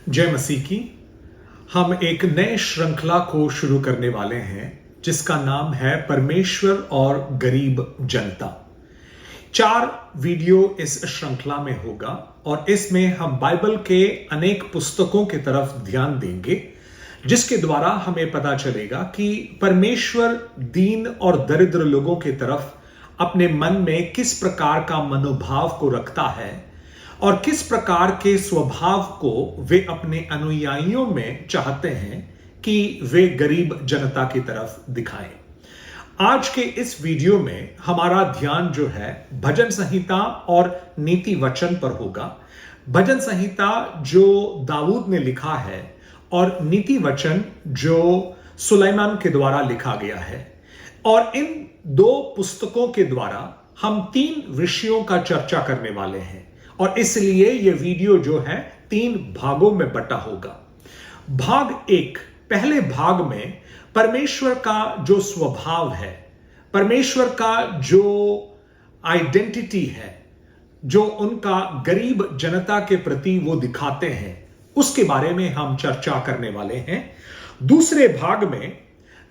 जय मसीह की। हम एक नए श्रृंखला को शुरू करने वाले हैं जिसका नाम है परमेश्वर और गरीब जनता। 4 वीडियो इस श्रृंखला में होगा और इसमें हम बाइबल के अनेक पुस्तकों की तरफ ध्यान देंगे जिसके द्वारा हमें पता चलेगा कि परमेश्वर दीन और दरिद्र लोगों की तरफ अपने मन में किस प्रकार का मनोभाव को रखता है और किस प्रकार के स्वभाव को वे अपने अनुयायियों में चाहते हैं कि वे गरीब जनता की तरफ दिखाएं। आज के इस वीडियो में हमारा ध्यान जो है भजन संहिता और नीति वचन पर होगा। भजन संहिता जो दाऊद ने लिखा है और नीति वचन जो सुलेमान के द्वारा लिखा गया है, और इन 2 पुस्तकों के द्वारा हम 3 विषयों का चर्चा करने वाले हैं और इसलिए यह वीडियो जो है 3 भागों में बटा होगा। भाग 1, पहले भाग में परमेश्वर का जो स्वभाव है, परमेश्वर का जो आइडेंटिटी है, जो उनका गरीब जनता के प्रति वो दिखाते हैं, उसके बारे में हम चर्चा करने वाले हैं। दूसरे भाग में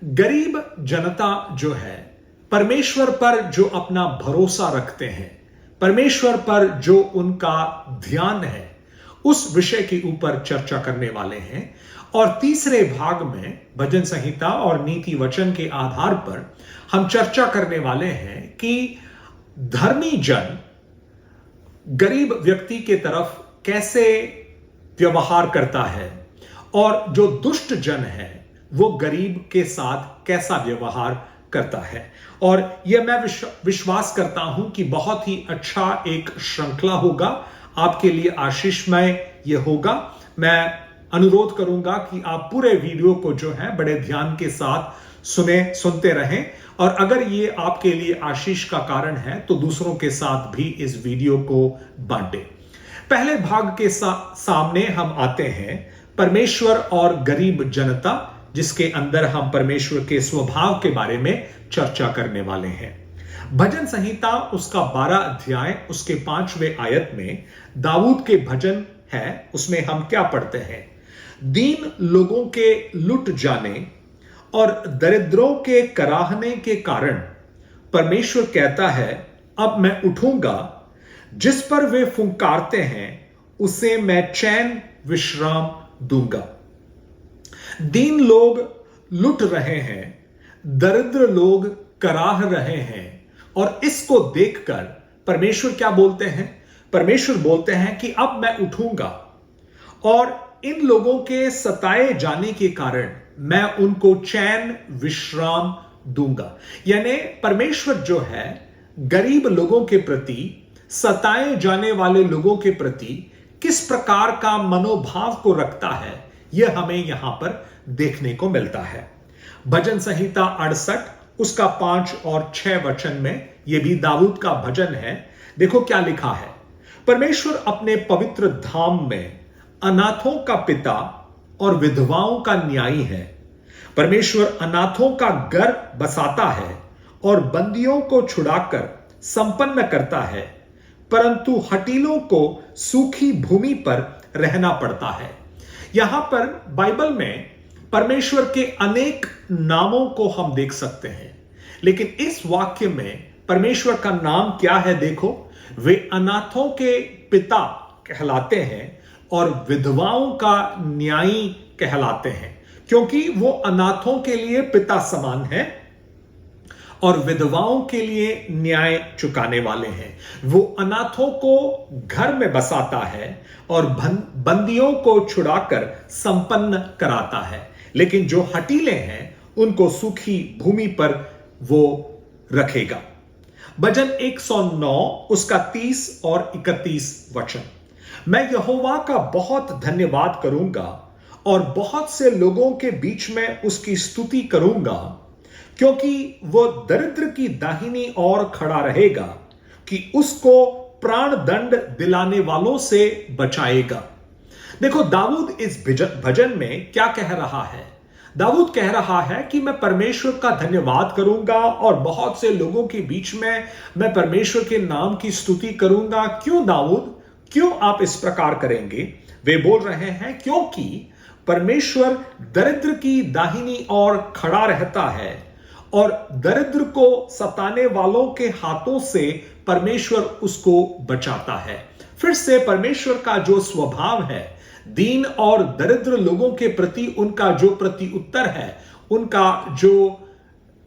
गरीब जनता जो है परमेश्वर पर जो अपना भरोसा रखते हैं, परमेश्वर पर जो उनका ध्यान है, उस विषय के ऊपर चर्चा करने वाले हैं। और तीसरे भाग में भजन संहिता और नीति वचन के आधार पर हम चर्चा करने वाले हैं कि धर्मी जन गरीब व्यक्ति के तरफ कैसे व्यवहार करता है और जो दुष्ट जन है वो गरीब के साथ कैसा व्यवहार करता है। और यह मैं विश्वास करता हूं कि बहुत ही अच्छा एक श्रृंखला होगा, आपके लिए आशीषमय यह होगा। मैं अनुरोध करूंगा कि आप पूरे वीडियो को जो है बड़े ध्यान के साथ सुनते रहें, और अगर ये आपके लिए आशीष का कारण है तो दूसरों के साथ भी इस वीडियो को बांटें। पहले भाग के सामने हम आते हैं परमेश्वर और गरीब जनता, जिसके अंदर हम परमेश्वर के स्वभाव के बारे में चर्चा करने वाले हैं। भजन संहिता उसका 12 अध्याय उसके 5वें आयत में दाऊद के भजन है। उसमें हम क्या पढ़ते हैं? दीन लोगों के लुट जाने और दरिद्रों के कराहने के कारण परमेश्वर कहता है, अब मैं उठूंगा, जिस पर वे फुंकारते हैं उसे मैं चैन विश्राम दूंगा। दीन लोग लुट रहे हैं, दरिद्र लोग कराह रहे हैं, और इसको देखकर परमेश्वर क्या बोलते हैं? परमेश्वर बोलते हैं कि अब मैं उठूंगा और इन लोगों के सताए जाने के कारण मैं उनको चैन विश्राम दूंगा। यानी परमेश्वर जो है गरीब लोगों के प्रति, सताए जाने वाले लोगों के प्रति किस प्रकार का मनोभाव को रखता है, यह हमें यहां पर देखने को मिलता है। भजन संहिता 68 उसका 5 और 6 वचन में यह भी दाऊद का भजन है। देखो क्या लिखा है? परमेश्वर अपने पवित्र धाम में अनाथों का पिता और विधवाओं का न्यायी है। परमेश्वर अनाथों का घर बसाता है और बंदियों को छुड़ाकर संपन्न करता है, परंतु हठीलों को सूखी भूमि पर रहना पड़ता है। यहां पर बाइबल में परमेश्वर के अनेक नामों को हम देख सकते हैं, लेकिन इस वाक्य में परमेश्वर का नाम क्या है? देखो, वे अनाथों के पिता कहलाते हैं और विधवाओं का न्यायी कहलाते हैं, क्योंकि वो अनाथों के लिए पिता समान है और विधवाओं के लिए न्याय चुकाने वाले हैं। वो अनाथों को घर में बसाता है और बंदियों को छुड़ाकर संपन्न कराता है, लेकिन जो हठीले हैं उनको सूखी भूमि पर वो रखेगा। भजन 109 उसका 30 और 31 वचन, मैं यहोवा का बहुत धन्यवाद करूंगा और बहुत से लोगों के बीच में उसकी स्तुति करूंगा, क्योंकि वो दरिद्र की दाहिनी ओर खड़ा रहेगा कि उसको प्राण दंड दिलाने वालों से बचाएगा। देखो, दाऊद इस भजन में क्या कह रहा है? दाऊद कह रहा है कि मैं परमेश्वर का धन्यवाद करूंगा और बहुत से लोगों के बीच में मैं परमेश्वर के नाम की स्तुति करूंगा। क्यों दाऊद, क्यों आप इस प्रकार करेंगे? वे बोल रहे हैं क्योंकि परमेश्वर दरिद्र की दाहिनी ओर खड़ा रहता है और दरिद्र को सताने वालों के हाथों से परमेश्वर उसको बचाता है। फिर से परमेश्वर का जो स्वभाव है, दीन और दरिद्र लोगों के प्रति उनका जो प्रति उत्तर है, उनका जो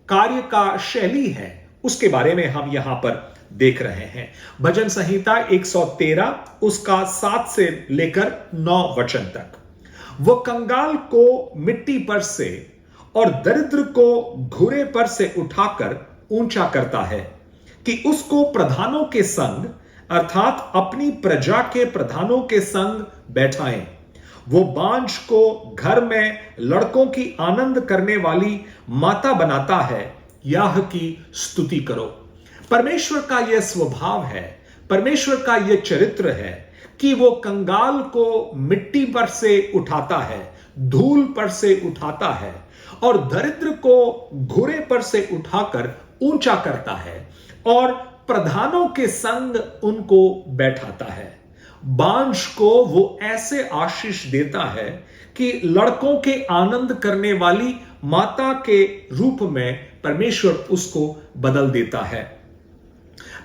कार्य का शैली है, उसके बारे में हम यहां पर देख रहे हैं। भजन संहिता 113 उसका 7 से लेकर 9 वचन तक। वो कंगाल को मिट्टी पर से और दरिद्र को घुरे पर से उठाकर ऊंचा करता है कि उसको प्रधानों के संग अर्थात अपनी प्रजा के प्रधानों के संग बैठाएं। वो बांझ को घर में लड़कों की आनंद करने वाली माता बनाता है। याह की स्तुति करो। परमेश्वर का यह स्वभाव है, परमेश्वर का यह चरित्र है कि वो कंगाल को मिट्टी पर से उठाता है, धूल पर से उठाता है और दरिद्र को घुरे पर से उठाकर ऊंचा करता है और प्रधानों के संग उनको बैठाता है। बांझ को वो ऐसे आशीष देता है कि लड़कों के आनंद करने वाली माता के रूप में परमेश्वर उसको बदल देता है।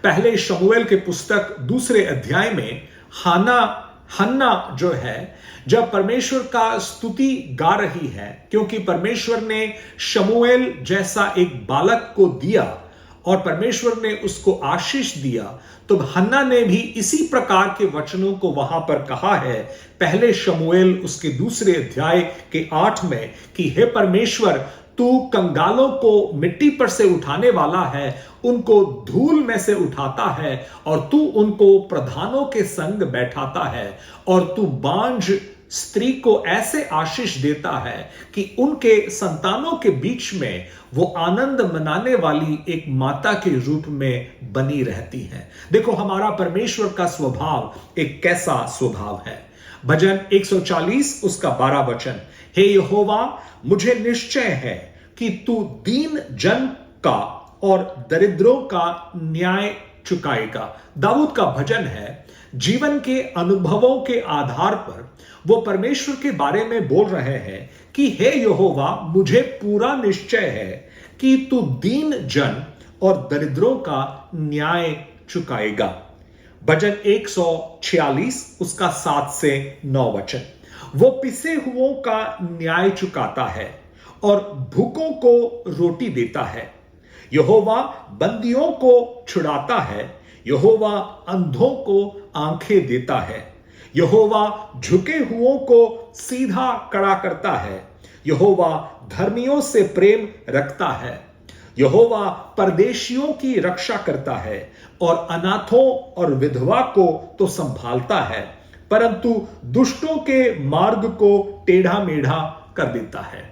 पहले शमूएल के पुस्तक 2 अध्याय में हन्ना जो है, जब परमेश्वर का स्तुति गा रही है, क्योंकि परमेश्वर ने शमूएल जैसा एक बालक को दिया और परमेश्वर ने उसको आशीष दिया, तो हन्ना ने भी इसी प्रकार के वचनों को वहां पर कहा है पहले शमूएल उसके 2 अध्याय के 8 में कि हे परमेश्वर, तू कंगालों को मिट्टी पर से उठाने वाला है, उनको धूल में से उठाता है और तू उनको प्रधानों के संग बैठाता है और तू बांझ स्त्री को ऐसे आशीष देता है कि उनके संतानों के बीच में वो आनंद मनाने वाली एक माता के रूप में बनी रहती है। देखो हमारा परमेश्वर का स्वभाव एक कैसा स्वभाव है। भजन 140 उसका 12 वचन, हे यहोवा, मुझे निश्चय है कि तू दीन जन का और दरिद्रों का न्याय चुकाएगा। दाऊद का भजन है। जीवन के अनुभवों के आधार पर वो परमेश्वर के बारे में बोल रहे हैं कि हे यहोवा, मुझे पूरा निश्चय है कि तू दीन जन और दरिद्रों का न्याय चुकाएगा। भजन 146 उसका 7 से 9 वचन, वो पिसे हुओं का न्याय चुकाता है और भूखों को रोटी देता है। यहोवा बंदियों को छुड़ाता है, यहोवा अंधों को आंखें देता है, यहोवा झुके हुओं को सीधा खड़ा करता है, यहोवा धर्मियों से प्रेम रखता है, यहोवा परदेशियों की रक्षा करता है और अनाथों और विधवा को तो संभालता है, परंतु दुष्टों के मार्ग को टेढ़ा मेढ़ा कर देता है।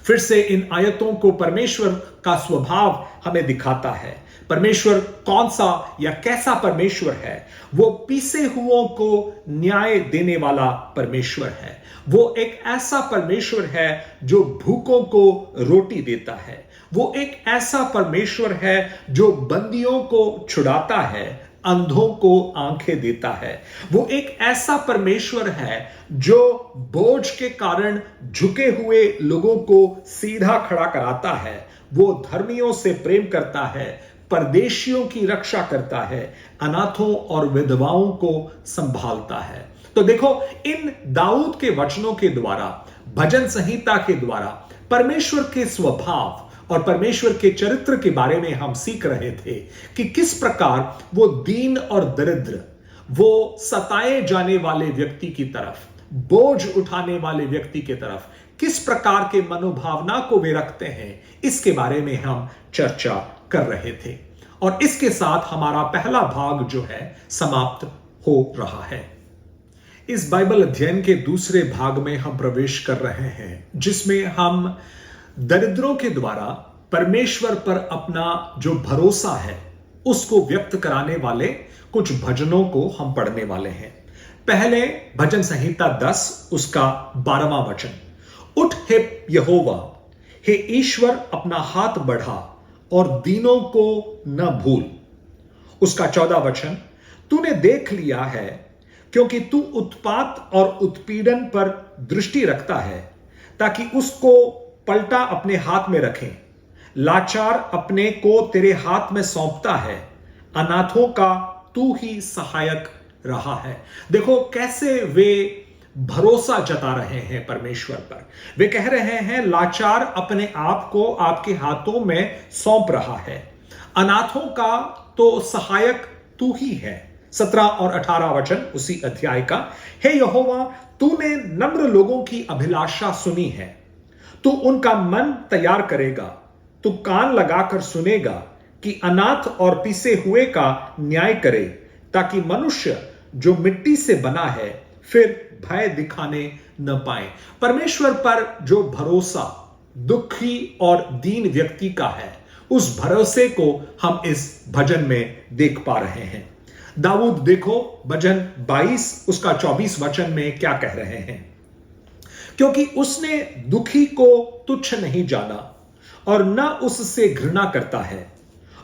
फिर से इन आयतों को परमेश्वर का स्वभाव हमें दिखाता है। परमेश्वर कौन सा या कैसा परमेश्वर है? वो पीसे हुओं को न्याय देने वाला परमेश्वर है। वो एक ऐसा परमेश्वर है जो भूखों को रोटी देता है। वो एक ऐसा परमेश्वर है जो बंदियों को छुड़ाता है, अंधों को आंखें देता है। वो एक ऐसा परमेश्वर है जो बोझ के कारण झुके हुए लोगों को सीधा खड़ा कराता है। वो धर्मियों से प्रेम करता है, परदेशियों की रक्षा करता है, अनाथों और विधवाओं को संभालता है। तो देखो, इन दाऊद के वचनों के द्वारा, भजन संहिता के द्वारा परमेश्वर के स्वभाव और परमेश्वर के चरित्र के बारे में हम सीख रहे थे कि किस प्रकार वो दीन और दरिद्र, वो सताए जाने वाले व्यक्ति की तरफ, बोझ उठाने वाले व्यक्ति की तरफ किस प्रकार के मनोभावना को वे रखते हैं, इसके बारे में हम चर्चा कर रहे थे। और इसके साथ हमारा पहला भाग जो है समाप्त हो रहा है। इस बाइबल अध्ययन के दूसरे भाग में हम प्रवेश कर रहे हैं, जिसमें हम दरिद्रों के द्वारा परमेश्वर पर अपना जो भरोसा है उसको व्यक्त कराने वाले कुछ भजनों को हम पढ़ने वाले हैं। पहले भजन संहिता 10 उसका 12वां वचन, उठ हे यहोवा, हे ईश्वर, अपना हाथ बढ़ा और दीनों को न भूल। उसका 14वां वचन, तूने देख लिया है क्योंकि तू उत्पात और उत्पीड़न पर दृष्टि रखता है, ताकि उसको पलटा अपने हाथ में रखें। लाचार अपने को तेरे हाथ में सौंपता है, अनाथों का तू ही सहायक रहा है। देखो कैसे वे भरोसा जता रहे हैं परमेश्वर पर। वे कह रहे हैं लाचार अपने आप को आपके हाथों में सौंप रहा है, अनाथों का तो सहायक तू ही है। 17 और 18 वचन उसी अध्याय का। हे यहोवा, तूने नम्र लोगों की अभिलाषा सुनी है, तू उनका मन तैयार करेगा। तू कान लगाकर सुनेगा कि अनाथ और पिसे हुए का न्याय करे, ताकि मनुष्य जो मिट्टी से बना है फिर भय दिखाने न पाए। परमेश्वर पर जो भरोसा दुखी और दीन व्यक्ति का है, उस भरोसे को हम इस भजन में देख पा रहे हैं। दाऊद देखो भजन 22 उसका 24 वचन में क्या कह रहे हैं। क्योंकि उसने दुखी को तुच्छ नहीं जाना और न उससे घृणा करता है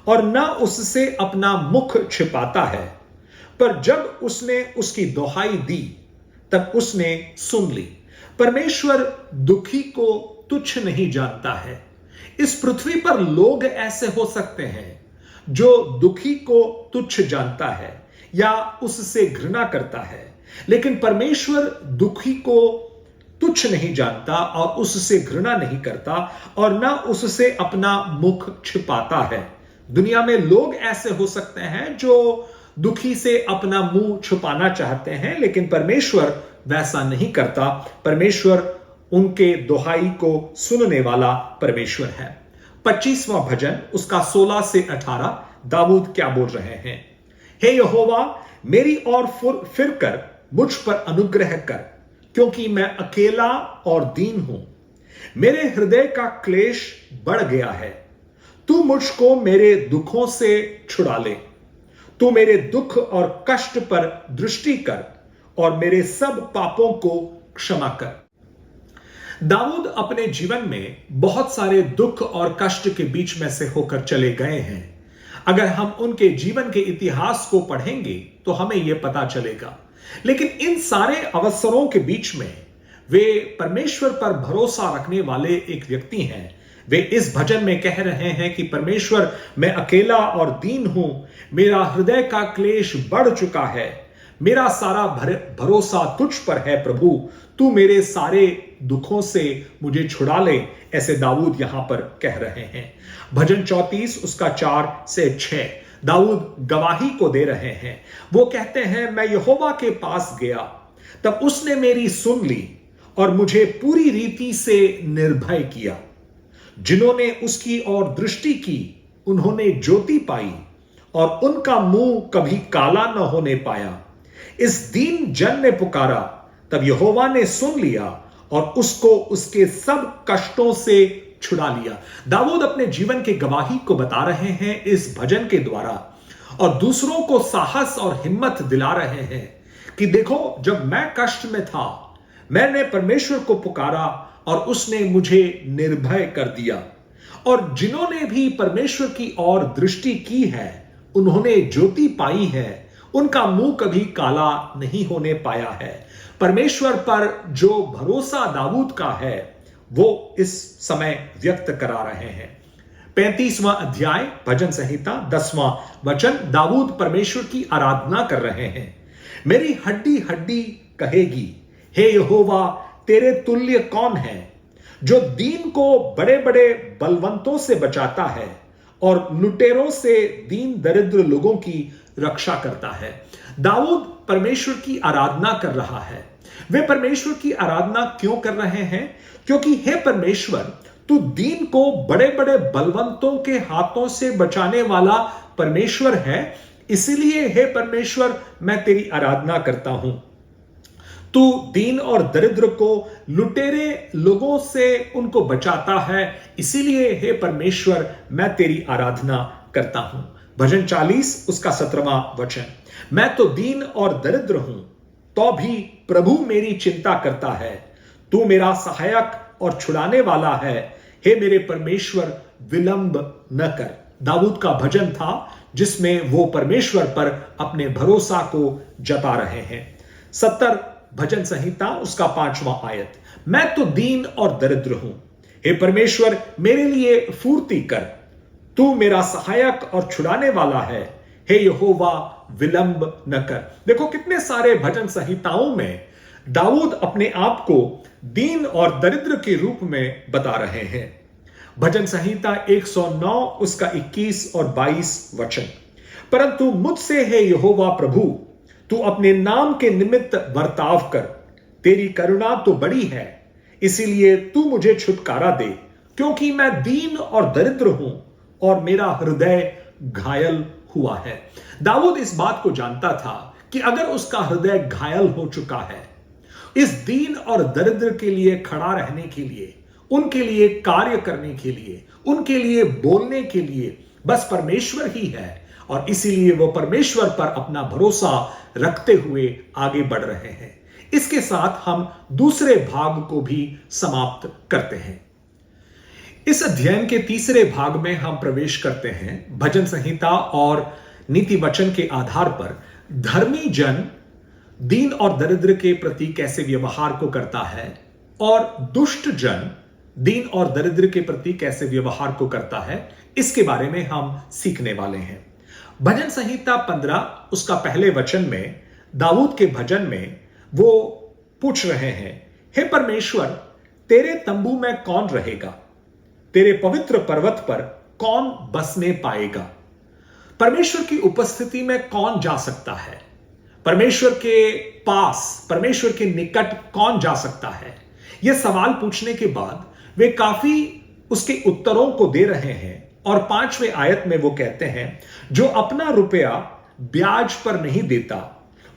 और न उससे अपना मुख छिपाता है, पर जब उसने उसकी दुहाई दी तब उसने सुन ली। परमेश्वर दुखी को तुच्छ नहीं जानता है। इस पृथ्वी पर लोग ऐसे हो सकते हैं जो दुखी को तुच्छ जानता है या उससे घृणा करता है, लेकिन परमेश्वर दुखी को तुच्छ नहीं जानता और उससे घृणा नहीं करता और ना उससे अपना मुख छिपाता है। दुनिया में लोग ऐसे हो सकते हैं जो दुखी से अपना मुंह छुपाना चाहते हैं, लेकिन परमेश्वर वैसा नहीं करता। परमेश्वर उनके दुहाई को सुनने वाला परमेश्वर है। 25वां भजन उसका 16 से 18 दाऊद क्या बोल रहे हैं। हे यहोवा, मेरी ओर फिर कर मुझ पर अनुग्रह कर, क्योंकि मैं अकेला और दीन हूं। मेरे हृदय का क्लेश बढ़ गया है। तू मुझको मेरे दुखों से छुड़ा ले। तू मेरे दुख और कष्ट पर दृष्टि कर और मेरे सब पापों को क्षमा कर। दाऊद अपने जीवन में बहुत सारे दुख और कष्ट के बीच में से होकर चले गए हैं। अगर हम उनके जीवन के इतिहास को पढ़ेंगे तो हमें यह पता चलेगा, लेकिन इन सारे अवसरों के बीच में वे परमेश्वर पर भरोसा रखने वाले एक व्यक्ति हैं। वे इस भजन में कह रहे हैं कि परमेश्वर, मैं अकेला और दीन हूं, मेरा हृदय का क्लेश बढ़ चुका है, मेरा सारा भरोसा तुझ पर है प्रभु, तू मेरे सारे दुखों से मुझे छुड़ा ले। ऐसे दाऊद यहां पर कह रहे हैं। भजन 34 उसका 4 से 6 दाऊद गवाही को दे रहे हैं। वो कहते हैं, मैं यहोवा के पास गया, तब उसने मेरी सुन ली और मुझे पूरी रीति से निर्भय किया। जिन्होंने उसकी ओर दृष्टि की उन्होंने ज्योति पाई और उनका मुंह कभी काला न होने पाया। इस दीन जन ने पुकारा, तब यहोवा ने सुन लिया और उसको उसके सब कष्टों से छुड़ा लिया। दाऊद अपने जीवन के गवाही को बता रहे हैं इस भजन के द्वारा और दूसरों को साहस और हिम्मत दिला रहे हैं कि देखो, जब मैं कष्ट में था मैंने परमेश्वर को पुकारा और उसने मुझे निर्भय कर दिया। और जिन्होंने भी परमेश्वर की ओर दृष्टि की है उन्होंने ज्योति पाई है, उनका मुंह कभी काला नहीं होने पाया है। परमेश्वर पर जो भरोसा दाऊद का है वो इस समय व्यक्त करा रहे हैं। 35वां अध्याय भजन संहिता 10वां वचन दाऊद परमेश्वर की आराधना कर रहे हैं। मेरी हड्डी हड्डी कहेगी, हे यहोवा, तेरे तुल्य कौन है, जो दीन को बड़े बड़े बलवंतों से बचाता है और लुटेरों से दीन दरिद्र लोगों की रक्षा करता है। दाऊद परमेश्वर की आराधना कर रहा है। वे परमेश्वर की आराधना क्यों कर रहे हैं? क्योंकि हे परमेश्वर, तू दीन को बड़े बड़े बलवंतों के हाथों से बचाने वाला परमेश्वर है, इसीलिए हे परमेश्वर मैं तेरी आराधना करता हूं। तू दीन और दरिद्र को लुटेरे लोगों से उनको बचाता है, इसीलिए हे परमेश्वर मैं तेरी आराधना करता हूं। भजन 40 उसका 17वां वचन, मैं तो दीन और दरिद्र हूं, तो भी प्रभु मेरी चिंता करता है। तू मेरा सहायक और छुड़ाने वाला है, हे मेरे परमेश्वर विलंब न कर। दाऊद का भजन था जिसमें वो परमेश्वर पर अपने भरोसा को जता रहे हैं। 70 भजन संहिता उसका 5वां आयत। मैं तो दीन और दरिद्र हूं, हे परमेश्वर मेरे लिए फूर्ति कर, तू मेरा सहायक और छुड़ाने वाला है, हे यहोवा विलंब न कर। देखो कितने सारे भजन संहिताओं में दाऊद अपने आप को दीन और दरिद्र के रूप में बता रहे हैं। भजन संहिता 109 उसका 21 और 22 वचन। परंतु मुझसे है यहोवा प्रभु, तू अपने नाम के निमित्त बर्ताव कर, तेरी करुणा तो बड़ी है, इसीलिए तू मुझे छुटकारा दे, क्योंकि मैं दीन और दरिद्र हूं और मेरा हृदय घायल हुआ है। दाऊद इस बात को जानता था कि अगर उसका हृदय घायल हो चुका है, इस दीन और दरिद्र के लिए खड़ा रहने के लिए, उनके लिए कार्य करने के लिए, उनके लिए बोलने के लिए बस परमेश्वर ही है, और इसीलिए वो परमेश्वर पर अपना भरोसा रखते हुए आगे बढ़ रहे हैं। इसके साथ हम दूसरे भाग को भी समाप्त करते हैं। इस अध्ययन के तीसरे भाग में हम प्रवेश करते हैं भजन संहिता और नीति वचन के आधार पर धर्मी जन दीन और दरिद्र के प्रति कैसे व्यवहार को करता है और दुष्ट जन दीन और दरिद्र के प्रति कैसे व्यवहार को करता है, इसके बारे में हम सीखने वाले हैं। भजन संहिता 15 उसका पहले वचन में दाऊद के भजन में वो पूछ रहे हैं, हे परमेश्वर तेरे तंबू में कौन रहेगा, तेरे पवित्र पर्वत पर कौन बसने पाएगा। परमेश्वर की उपस्थिति में कौन जा सकता है, परमेश्वर के पास, परमेश्वर के निकट कौन जा सकता है। यह सवाल पूछने के बाद वे काफी उसके उत्तरों को दे रहे हैं और 5वें आयत में वो कहते हैं, जो अपना रुपया ब्याज पर नहीं देता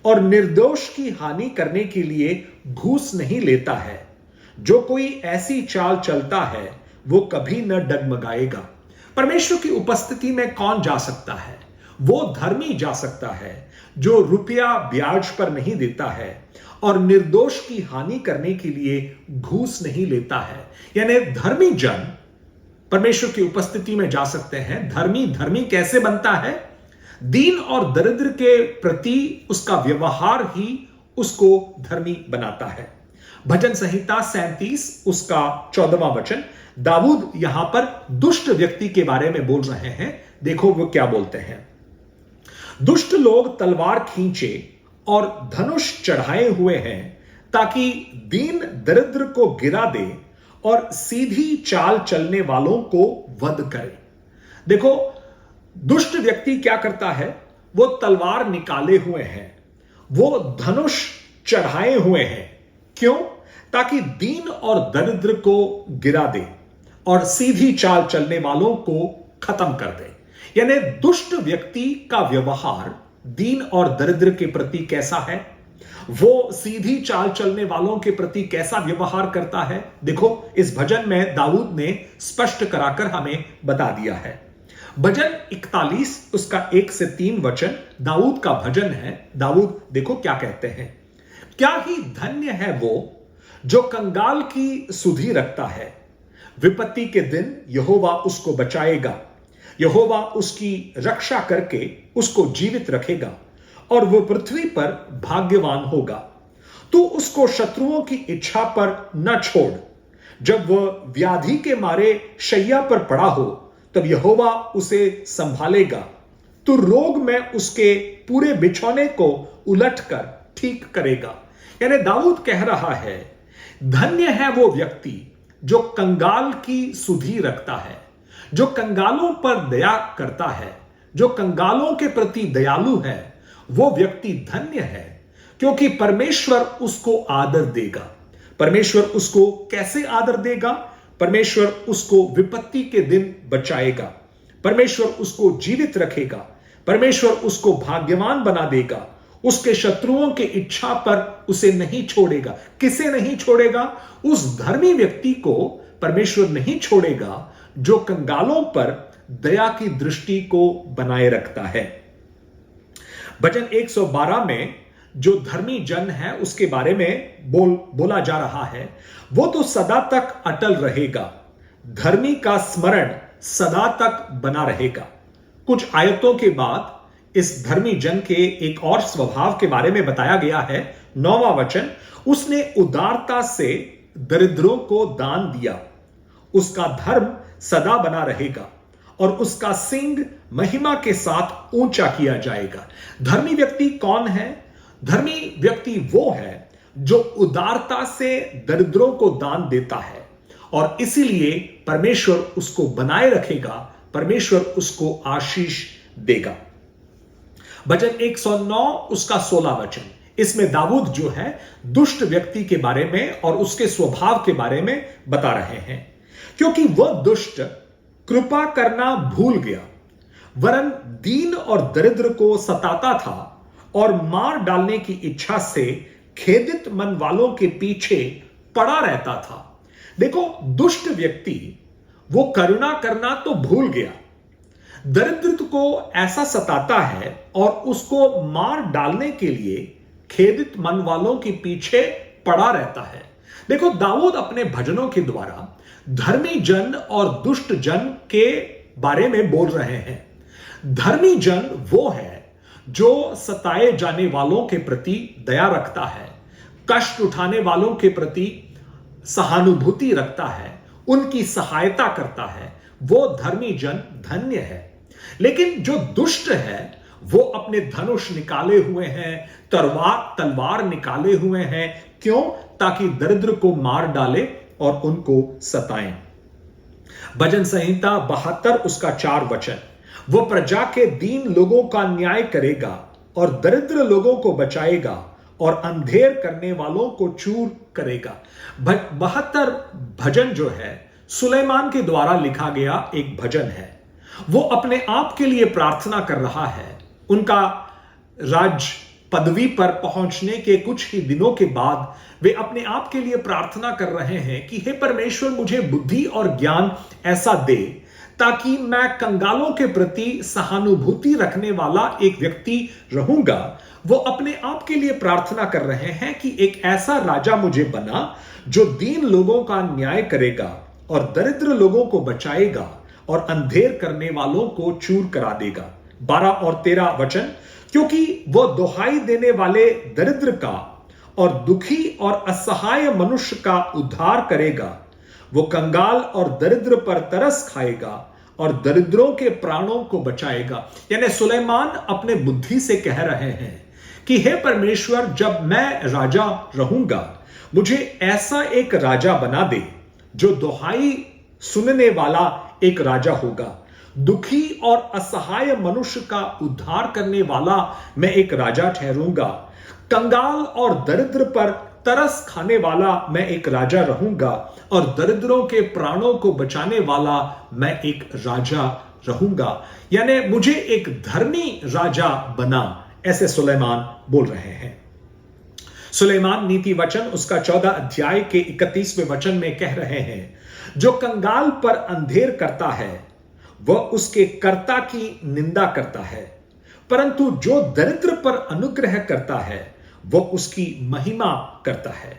और निर्दोष की हानि करने के लिए घूस नहीं लेता है, जो कोई ऐसी चाल चलता है वो कभी न डगमगाएगा। परमेश्वर की उपस्थिति में कौन जा सकता है? वो धर्मी जा सकता है जो रुपया ब्याज पर नहीं देता है और निर्दोष की हानि करने के लिए घूस नहीं लेता है। यानी धर्मी जन परमेश्वर की उपस्थिति में जा सकते हैं। धर्मी कैसे बनता है? दीन और दरिद्र के प्रति उसका व्यवहार ही उसको धर्मी बनाता है। भजन संहिता 37 उसका 14वां वचन, दाऊद यहां पर दुष्ट व्यक्ति के बारे में बोल रहे हैं। देखो वो क्या बोलते हैं, दुष्ट लोग तलवार खींचे और धनुष चढ़ाए हुए हैं, ताकि दीन दरिद्र को गिरा दे और सीधी चाल चलने वालों को वध करे। देखो दुष्ट व्यक्ति क्या करता है, वो तलवार निकाले हुए हैं, वो धनुष चढ़ाए हुए हैं। क्यों? ताकि दीन और दरिद्र को गिरा दे और सीधी चाल चलने वालों को खत्म कर दे। यानी दुष्ट व्यक्ति का व्यवहार दीन और दरिद्र के प्रति कैसा है, वो सीधी चाल चलने वालों के प्रति कैसा व्यवहार करता है। देखो इस भजन में दाऊद ने स्पष्ट कराकर हमें बता दिया है। भजन 41 उसका 1 से 3 वचन दाऊद का भजन है। दाऊद देखो क्या कहते हैं, क्या ही धन्य है वो जो कंगाल की सुधि रखता है, विपत्ति के दिन यहोवा उसको बचाएगा, यहोवा उसकी रक्षा करके उसको जीवित रखेगा और वो पृथ्वी पर भाग्यवान होगा। तू उसको शत्रुओं की इच्छा पर न छोड़, जब वह व्याधि के मारे शैया पर पड़ा हो तब यहोवा उसे संभालेगा। तू रोग में उसके पूरे बिछौने को उलटकर ठीक करेगा। यानी दाऊद कह रहा है, धन्य है वो व्यक्ति जो कंगाल की सुधि रखता है, जो कंगालों पर दया करता है, जो कंगालों के प्रति दयालु है। वो व्यक्ति धन्य है क्योंकि परमेश्वर उसको आदर देगा। परमेश्वर उसको कैसे आदर देगा? परमेश्वर उसको विपत्ति के दिन बचाएगा, परमेश्वर उसको जीवित रखेगा, परमेश्वर उसको भाग्यवान बना देगा, उसके शत्रुओं के इच्छा पर उसे नहीं छोड़ेगा। किसे नहीं छोड़ेगा? उस धर्मी व्यक्ति को परमेश्वर नहीं छोड़ेगा जो कंगालों पर दया की दृष्टि को बनाए रखता है। भजन 112 में जो धर्मी जन है उसके बारे में बोला जा रहा है, वो तो सदा तक अटल रहेगा, धर्मी का स्मरण सदा तक बना रहेगा। कुछ आयतों के बाद इस धर्मी जन के एक और स्वभाव के बारे में बताया गया है। 9वां वचन, उसने उदारता से दरिद्रों को दान दिया, उसका धर्म सदा बना रहेगा और उसका सिंग महिमा के साथ ऊंचा किया जाएगा। धर्मी व्यक्ति कौन है? धर्मी व्यक्ति वो है जो उदारता से दरिद्रों को दान देता है और इसीलिए परमेश्वर उसको बनाए रखेगा, परमेश्वर उसको आशीष देगा। भजन 109 उसका 16 वचन, इसमें दाऊद जो है दुष्ट व्यक्ति के बारे में और उसके स्वभाव के बारे में बता रहे हैं। क्योंकि वह दुष्ट कृपा करना भूल गया, वरन दीन और दरिद्र को सताता था और मार डालने की इच्छा से खेदित मन वालों के पीछे पड़ा रहता था। देखो, दुष्ट व्यक्ति वो करुणा करना तो भूल गया, दरिद्र को ऐसा सताता है और उसको मार डालने के लिए खेदित मन वालों के पीछे पड़ा रहता है। देखो, दाऊद अपने भजनों के द्वारा धर्मी जन और दुष्ट जन के बारे में बोल रहे हैं। धर्मी जन वो है जो सताए जाने वालों के प्रति दया रखता है, कष्ट उठाने वालों के प्रति सहानुभूति रखता है, उनकी सहायता करता है। वो धर्मी जन धन्य है। लेकिन जो दुष्ट है वो अपने धनुष निकाले हुए हैं, तलवार निकाले हुए हैं। क्यों? ताकि दरिद्र को मार डाले और उनको सताएं। भजन संहिता 72 उसका 4 वचन, वो प्रजा के दीन लोगों का न्याय करेगा और दरिद्र लोगों को बचाएगा और अंधेर करने वालों को चूर करेगा। 72 भजन जो है सुलेमान के द्वारा लिखा गया एक भजन है। वो अपने आप के लिए प्रार्थना कर रहा है। उनका राज पदवी पर पहुंचने के कुछ ही दिनों के बाद वे अपने आप के लिए प्रार्थना कर रहे हैं कि हे परमेश्वर, मुझे बुद्धि और ज्ञान ऐसा दे ताकि मैं कंगालों के प्रति सहानुभूति रखने वाला एक व्यक्ति रहूंगा। वो अपने आप के लिए प्रार्थना कर रहे हैं कि एक ऐसा राजा मुझे बना जो दीन लोगों का न्याय करेगा और दरिद्र लोगों को बचाएगा और अंधेर करने वालों को चूर करा देगा। 12 और 13 वचन, क्योंकि वो दुहाई देने वाले दरिद्र का और दुखी और असहाय मनुष्य का उद्धार करेगा। वो कंगाल और दरिद्र पर तरस खाएगा और दरिद्रों के प्राणों को बचाएगा। यानी सुलेमान अपने बुद्धि से कह रहे हैं कि हे परमेश्वर, जब मैं राजा रहूंगा मुझे ऐसा एक राजा बना दे जो दुहाई सुनने वाला एक राजा होगा, दुखी और असहाय मनुष्य का उद्धार करने वाला मैं एक राजा ठहरूंगा, कंगाल और दरिद्र पर तरस खाने वाला मैं एक राजा रहूंगा और दरिद्रों के प्राणों को बचाने वाला मैं एक राजा रहूंगा। यानी मुझे एक धर्मी राजा बना, ऐसे सुलेमान बोल रहे हैं। सुलेमान नीति वचन उसका 14 अध्याय के 31वें वचन में कह रहे हैं, जो कंगाल पर अंधेर करता है वह उसके कर्ता की निंदा करता है, परंतु जो दरिद्र पर अनुग्रह करता है वह उसकी महिमा करता है।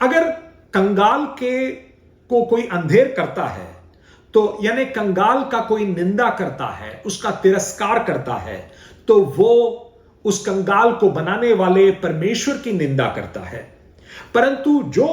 अगर कंगाल को कोई अंधेर करता है तो यानी कंगाल का कोई निंदा करता है, उसका तिरस्कार करता है, तो वो उस कंगाल को बनाने वाले परमेश्वर की निंदा करता है। परंतु जो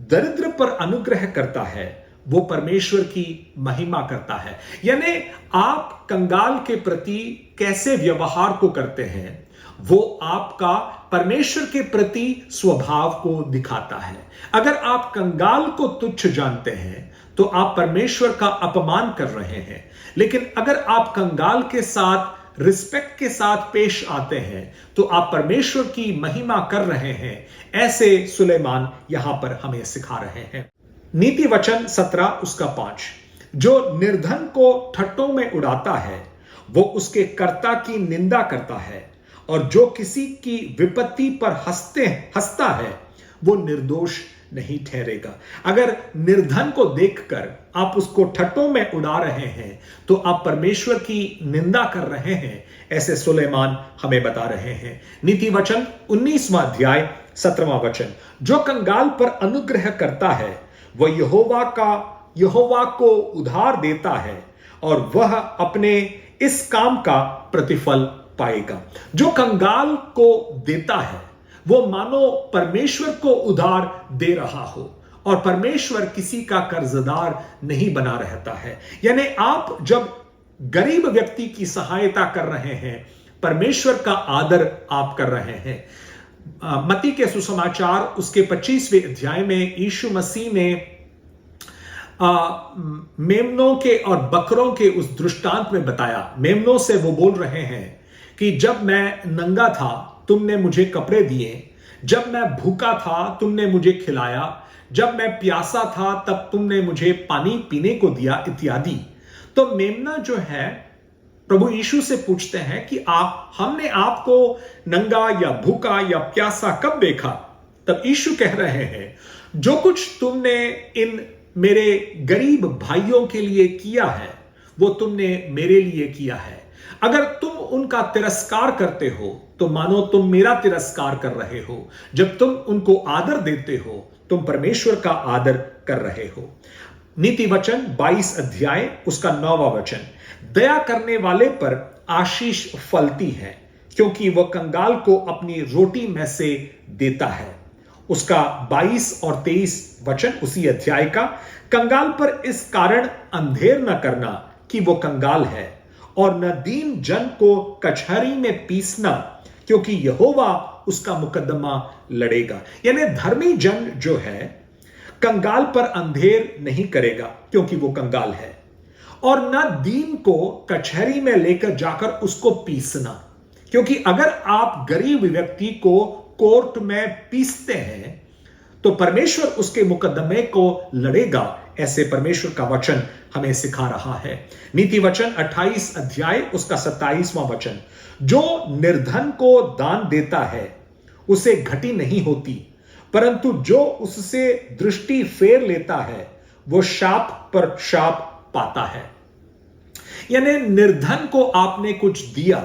दरिद्र पर अनुग्रह करता है वो परमेश्वर की महिमा करता है। यानी आप कंगाल के प्रति कैसे व्यवहार को करते हैं वो आपका परमेश्वर के प्रति स्वभाव को दिखाता है। अगर आप कंगाल को तुच्छ जानते हैं तो आप परमेश्वर का अपमान कर रहे हैं, लेकिन अगर आप कंगाल के साथ रिस्पेक्ट के साथ पेश आते हैं तो आप परमेश्वर की महिमा कर रहे हैं। ऐसे सुलेमान यहां पर हमें सिखा रहे हैं। नीति वचन 17 उसका 5, जो निर्धन को ठट्टों में उड़ाता है वो उसके कर्ता की निंदा करता है और जो किसी की विपत्ति पर हंसता है वो निर्दोष नहीं ठहरेगा। अगर निर्धन को देखकर आप उसको ठट्टों में उड़ा रहे हैं तो आप परमेश्वर की निंदा कर रहे हैं, ऐसे सुलेमान हमें बता रहे हैं। नीति वचन 19वां अध्याय 17वां वचन, जो कंगाल पर अनुग्रह करता है वह यहोवा को उधार देता है और वह अपने इस काम का प्रतिफल पाएगा। जो कंगाल को देता है वो मानो परमेश्वर को उधार दे रहा हो, और परमेश्वर किसी का कर्जदार नहीं बना रहता है। यानी आप जब गरीब व्यक्ति की सहायता कर रहे हैं, परमेश्वर का आदर आप कर रहे हैं। मत्ती के सुसमाचार उसके 25वें अध्याय में यीशु मसीह ने मेमनों के और बकरों के उस दृष्टांत में बताया। मेमनों से वो बोल रहे हैं कि जब मैं नंगा था तुमने मुझे कपड़े दिए, जब मैं भूखा था तुमने मुझे खिलाया, जब मैं प्यासा था तब तुमने मुझे पानी पीने को दिया, इत्यादि। तो मेमना जो है प्रभु यीशु से पूछते हैं कि हमने आपको नंगा या भूखा या प्यासा कब देखा? तब यीशु कह रहे हैं, जो कुछ तुमने इन मेरे गरीब भाइयों के लिए किया है वो तुमने मेरे लिए किया है। अगर तुम उनका तिरस्कार करते हो तो मानो तुम मेरा तिरस्कार कर रहे हो। जब तुम उनको आदर देते हो तुम परमेश्वर का आदर कर रहे हो। नीति वचन 22 अध्याय उसका 9वां वचन, दया करने वाले पर आशीष फलती है क्योंकि वह कंगाल को अपनी रोटी में से देता है। उसका 22 और 23 वचन उसी अध्याय का, कंगाल पर इस कारण अंधेर न करना कि वो कंगाल है, और न दीन जन को कचहरी में पीसना क्योंकि यहोवा उसका मुकदमा लड़ेगा। यानी धर्मी जन जो है कंगाल पर अंधेर नहीं करेगा क्योंकि वो कंगाल है, और न दीन को कचहरी में लेकर जाकर उसको पीसना, क्योंकि अगर आप गरीब व्यक्ति को कोर्ट में पीसते हैं तो परमेश्वर उसके मुकदमे को लड़ेगा। ऐसे परमेश्वर का वचन हमें सिखा रहा है। नीति वचन 28 अध्याय उसका 27वां वचन, जो निर्धन को दान देता है उसे घटी नहीं होती, परंतु जो उससे दृष्टि फेर लेता है वो शाप पर शाप पाता है। यानी निर्धन को आपने कुछ दिया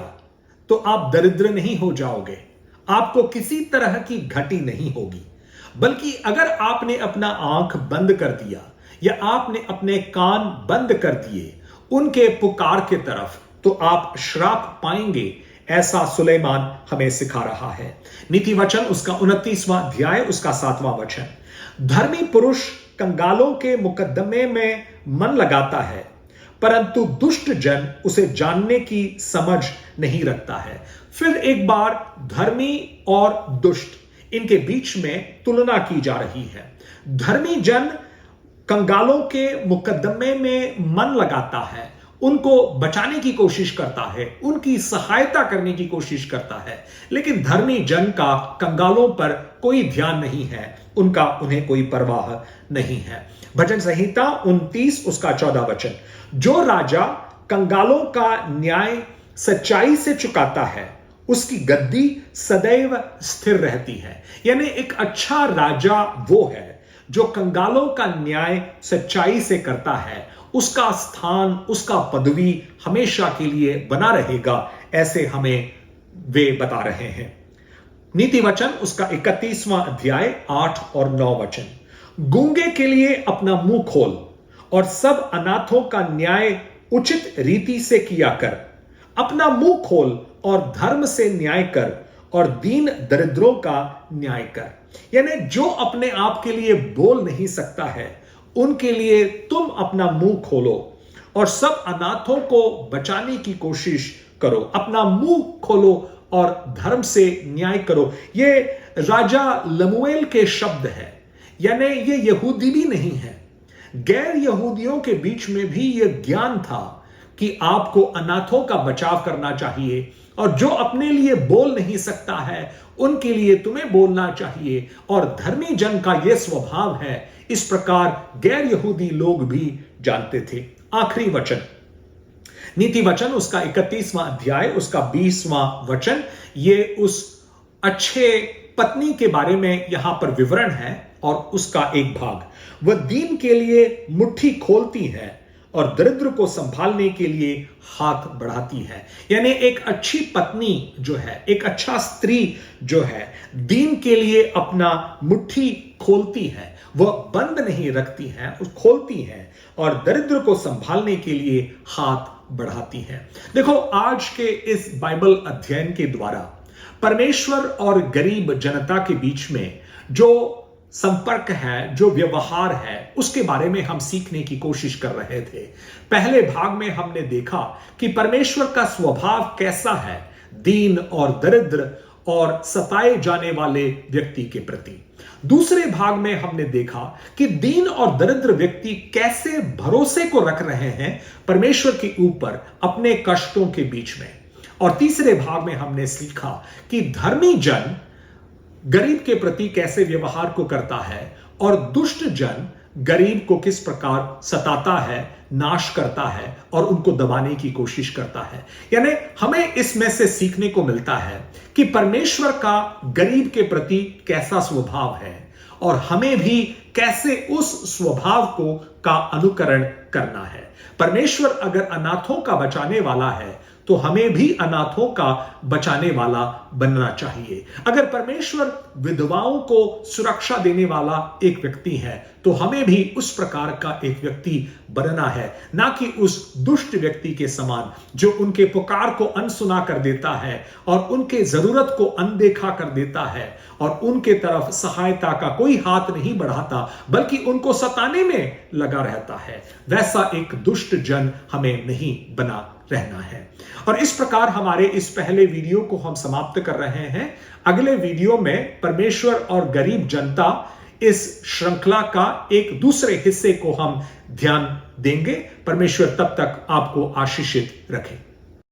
तो आप दरिद्र नहीं हो जाओगे, आपको किसी तरह की घटी नहीं होगी, बल्कि अगर आपने अपना आंख बंद कर दिया या आपने अपने कान बंद कर दिए उनके पुकार के तरफ, तो आप श्राप पाएंगे। ऐसा सुलेमान हमें सिखा रहा है। नीति वचन उसका 29वां अध्याय उसका 7वां वचन, धर्मी पुरुष कंगालों के मुकदमे में मन लगाता है, परंतु दुष्ट जन उसे जानने की समझ नहीं रखता है। फिर एक बार धर्मी और दुष्ट इनके बीच में तुलना की जा रही है। धर्मी जन कंगालों के मुकदमे में मन लगाता है, उनको बचाने की कोशिश करता है, उनकी सहायता करने की कोशिश करता है, लेकिन धर्मी जन का कंगालों पर कोई ध्यान नहीं है, उन्हें कोई परवाह नहीं है। भजन संहिता 29 उसका 14 वचन, जो राजा कंगालों का न्याय सच्चाई से चुकाता है उसकी गद्दी सदैव स्थिर रहती है। यानी एक अच्छा राजा वो है जो कंगालों का न्याय सच्चाई से करता है, उसका स्थान, उसका पदवी हमेशा के लिए बना रहेगा। ऐसे हमें वे बता रहे हैं। नीति वचन उसका 31वां अध्याय 8 और 9 वचन, गूंगे के लिए अपना मुंह खोल और सब अनाथों का न्याय उचित रीति से किया कर। अपना मुंह खोल और धर्म से न्याय कर और दीन दरिद्रों का न्याय कर। यानी जो अपने आप के लिए बोल नहीं सकता है उनके लिए तुम अपना मुंह खोलो और सब अनाथों को बचाने की कोशिश करो। अपना मुंह खोलो और धर्म से न्याय करो। ये राजा लमुएल के शब्द है, यानी ये यहूदी भी नहीं है, गैर यहूदियों के बीच में भी यह ज्ञान था कि आपको अनाथों का बचाव करना चाहिए, और जो अपने लिए बोल नहीं सकता है उनके लिए तुम्हें बोलना चाहिए, और धर्मी जन का यह स्वभाव है। इस प्रकार गैर यहूदी लोग भी जानते थे। आखिरी वचन नीति वचन उसका 31वां अध्याय उसका 20वां वचन, ये उस अच्छे पत्नी के बारे में यहां पर विवरण है और उसका एक भाग, वह दीन के लिए मुट्ठी खोलती है और दरिद्र को संभालने के लिए हाथ बढ़ाती है। यानी एक अच्छी पत्नी जो है, एक अच्छा स्त्री जो है, दीन के लिए अपना मुट्ठी खोलती है, वह बंद नहीं रखती है, खोलती है और दरिद्र को संभालने के लिए हाथ बढ़ाती हैं। देखो, आज के इस बाइबल अध्ययन के द्वारा परमेश्वर और गरीब जनता के बीच में जो संपर्क है, जो व्यवहार है, उसके बारे में हम सीखने की कोशिश कर रहे थे। पहले भाग में हमने देखा कि परमेश्वर का स्वभाव कैसा है दीन और दरिद्र और सताए जाने वाले व्यक्ति के प्रति। दूसरे भाग में हमने देखा कि दीन और दरिद्र व्यक्ति कैसे भरोसे को रख रहे हैं परमेश्वर के ऊपर अपने कष्टों के बीच में। और तीसरे भाग में हमने सीखा कि धर्मी जन गरीब के प्रति कैसे व्यवहार को करता है और दुष्ट जन गरीब को किस प्रकार सताता है, नाश करता है और उनको दबाने की कोशिश करता है। यानी हमें इसमें से सीखने को मिलता है कि परमेश्वर का गरीब के प्रति कैसा स्वभाव है और हमें भी कैसे उस स्वभाव का अनुकरण करना है। परमेश्वर अगर अनाथों का बचाने वाला है तो हमें भी अनाथों का बचाने वाला बनना चाहिए। अगर परमेश्वर विधवाओं को सुरक्षा देने वाला एक व्यक्ति है तो हमें भी उस प्रकार का एक व्यक्ति बनना है, ना कि उस दुष्ट व्यक्ति के समान जो उनके पुकार को अनसुना कर देता है और उनके जरूरत को अनदेखा कर देता है और उनके तरफ सहायता का कोई हाथ नहीं बढ़ाता बल्कि उनको सताने में लगा रहता है। वैसा एक दुष्ट जन हमें नहीं बना रहना है। और इस प्रकार हमारे इस पहले वीडियो को हम समाप्त कर रहे हैं। अगले वीडियो में परमेश्वर और गरीब जनता इस श्रृंखला का एक दूसरे हिस्से को हम ध्यान देंगे। परमेश्वर तब तक आपको आशीषित रखे।